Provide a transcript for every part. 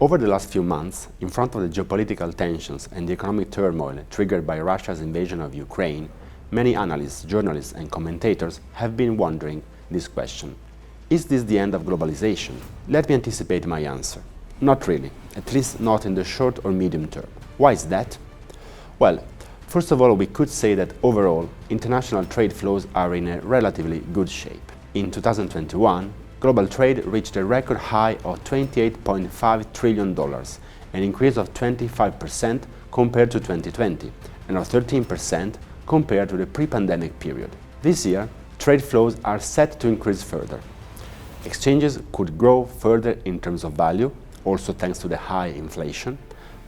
Over the last few months, in front of the geopolitical tensions and the economic turmoil triggered by Russia's invasion of Ukraine, many analysts, journalists and commentators have been wondering this question. Is this the end of globalization? Let me anticipate my answer. Not really, at least not in the short or medium term. Why is that? Well, first of all, we could say that overall, international trade flows are in a relatively good shape. In 2021, global trade reached a record high of $28.5 trillion, an increase of 25% compared to 2020, and of 13% compared to the pre-pandemic period. This year, trade flows are set to increase further. Exchanges could grow further in terms of value, also thanks to the high inflation,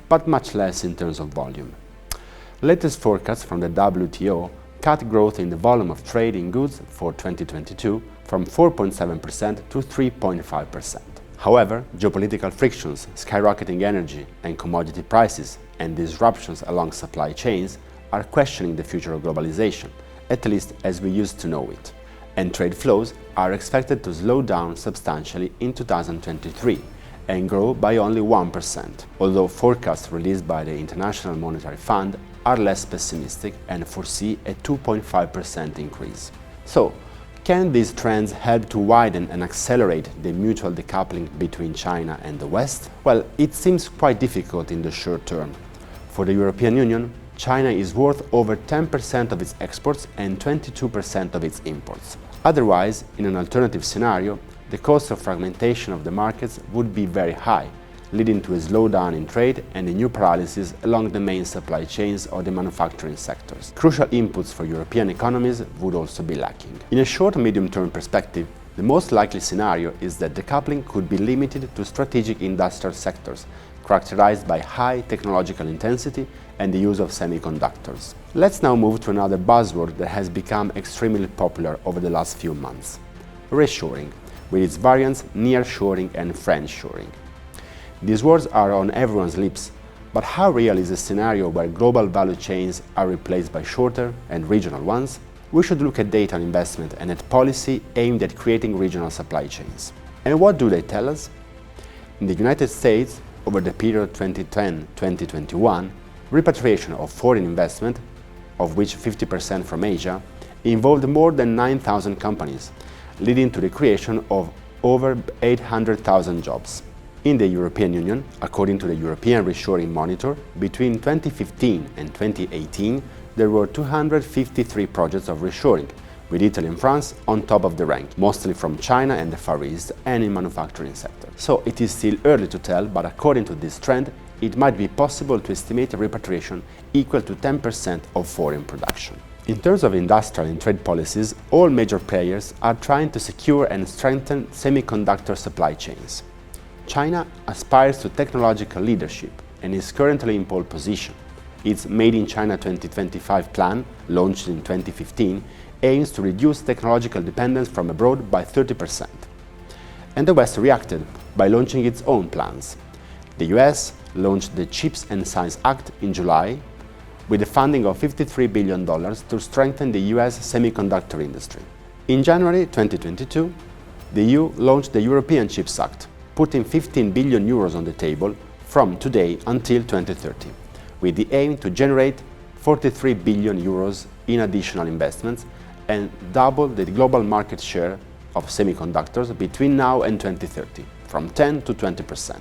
but much less in terms of volume. Latest forecasts from the WTO cut growth in the volume of trade in goods for 2022 from 4.7% to 3.5%. However, geopolitical frictions, skyrocketing energy and commodity prices, and disruptions along supply chains are questioning the future of globalization, at least as we used to know it. And trade flows are expected to slow down substantially in 2023 and grow by only 1%, although forecasts released by the International Monetary Fund are less pessimistic and foresee a 2.5% increase. So, can these trends help to widen and accelerate the mutual decoupling between China and the West? Well, it seems quite difficult in the short term. For the European Union, China is worth over 10% of its exports and 22% of its imports. Otherwise, in an alternative scenario, the cost of fragmentation of the markets would be very high, leading to a slowdown in trade and a new paralysis along the main supply chains of the manufacturing sectors. Crucial inputs for European economies would also be lacking. In a short and medium-term perspective, the most likely scenario is that decoupling could be limited to strategic industrial sectors, characterized by high technological intensity and the use of semiconductors. Let's now move to another buzzword that has become extremely popular over the last few months: reshoring, with its variants nearshoring and friendshoring. These words are on everyone's lips, but how real is a scenario where global value chains are replaced by shorter and regional ones? We should look at data on investment and at policy aimed at creating regional supply chains. And what do they tell us? In the United States, over the period 2010-2021, repatriation of foreign investment, of which 50% from Asia, involved more than 9,000 companies, leading to the creation of over 800,000 jobs. In the European Union, according to the European Reshoring Monitor, between 2015 and 2018, there were 253 projects of reshoring, with Italy and France on top of the rank, mostly from China and the Far East and in manufacturing sector. So it is still early to tell, but according to this trend, it might be possible to estimate a repatriation equal to 10% of foreign production. In terms of industrial and trade policies, all major players are trying to secure and strengthen semiconductor supply chains. China aspires to technological leadership and is currently in pole position. Its Made in China 2025 plan, launched in 2015, aims to reduce technological dependence from abroad by 30%. And the West reacted by launching its own plans. The US launched the CHIPS and Science Act in July, with a funding of $53 billion to strengthen the US semiconductor industry. In January 2022, the EU launched the European Chips Act, putting 15 billion euros on the table from today until 2030, with the aim to generate 43 billion euros in additional investments and double the global market share of semiconductors between now and 2030, from 10 to 20%.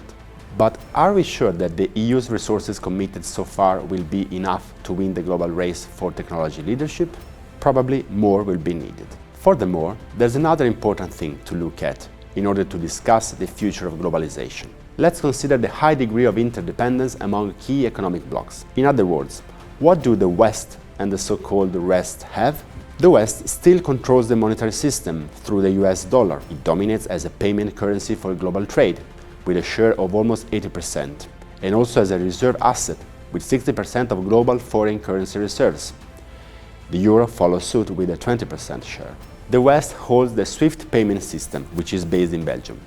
But are we sure that the EU's resources committed so far will be enough to win the global race for technology leadership? Probably more will be needed. Furthermore, there's another important thing to look at in order to discuss the future of globalization. Let's consider the high degree of interdependence among key economic blocs. In other words, what do the West and the so-called rest have? The West still controls the monetary system through the US dollar. It dominates as a payment currency for global trade, with a share of almost 80%, and also as a reserve asset, with 60% of global foreign currency reserves. The euro follows suit with a 20% share. The West holds the SWIFT payment system, which is based in Belgium.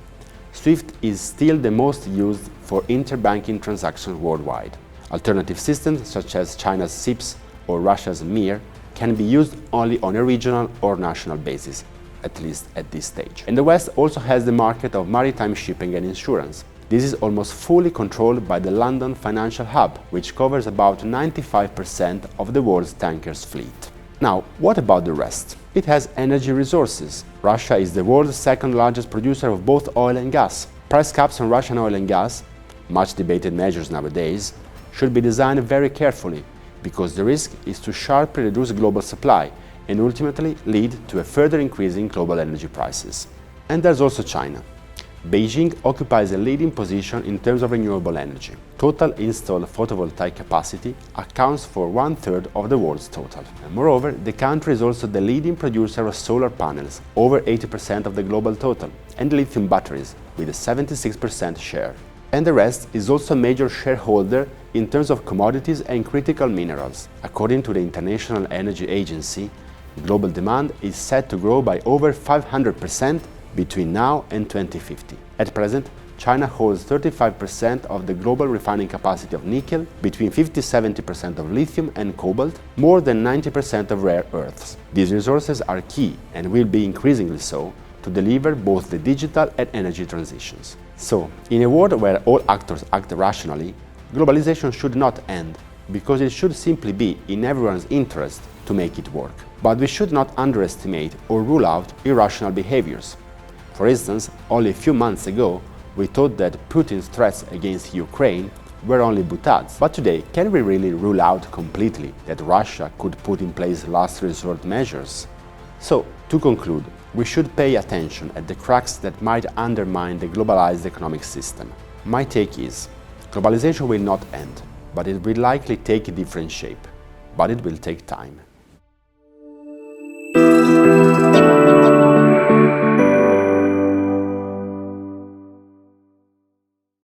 SWIFT is still the most used for interbanking transactions worldwide. Alternative systems, such as China's CIPS or Russia's MIR, can be used only on a regional or national basis, at least at this stage. And the West also has the market of maritime shipping and insurance. This is almost fully controlled by the London financial hub, which covers about 95% of the world's tankers fleet. Now, what about the rest? It has energy resources. Russia is the world's second largest producer of both oil and gas. Price caps on Russian oil and gas, much debated measures nowadays, should be designed very carefully, because the risk is to sharply reduce global supply and ultimately lead to a further increase in global energy prices. And there's also China. Beijing occupies a leading position in terms of renewable energy. Total installed photovoltaic capacity accounts for 1/3 of the world's total. And moreover, the country is also the leading producer of solar panels, over 80% of the global total, and lithium batteries, with a 76% share. And the rest is also a major shareholder in terms of commodities and critical minerals. According to the International Energy Agency, global demand is set to grow by over 500% between now and 2050. At present, China holds 35% of the global refining capacity of nickel, between 50–70% of lithium and cobalt, more than 90% of rare earths. These resources are key and will be increasingly so to deliver both the digital and energy transitions. So, in a world where all actors act rationally, globalization should not end, because it should simply be in everyone's interest to make it work. But we should not underestimate or rule out irrational behaviors. For instance, only a few months ago, we thought that Putin's threats against Ukraine were only boutades. But today, can we really rule out completely that Russia could put in place last resort measures? So, to conclude, we should pay attention at the cracks that might undermine the globalized economic system. My take is, globalization will not end, but it will likely take a different shape. But it will take time.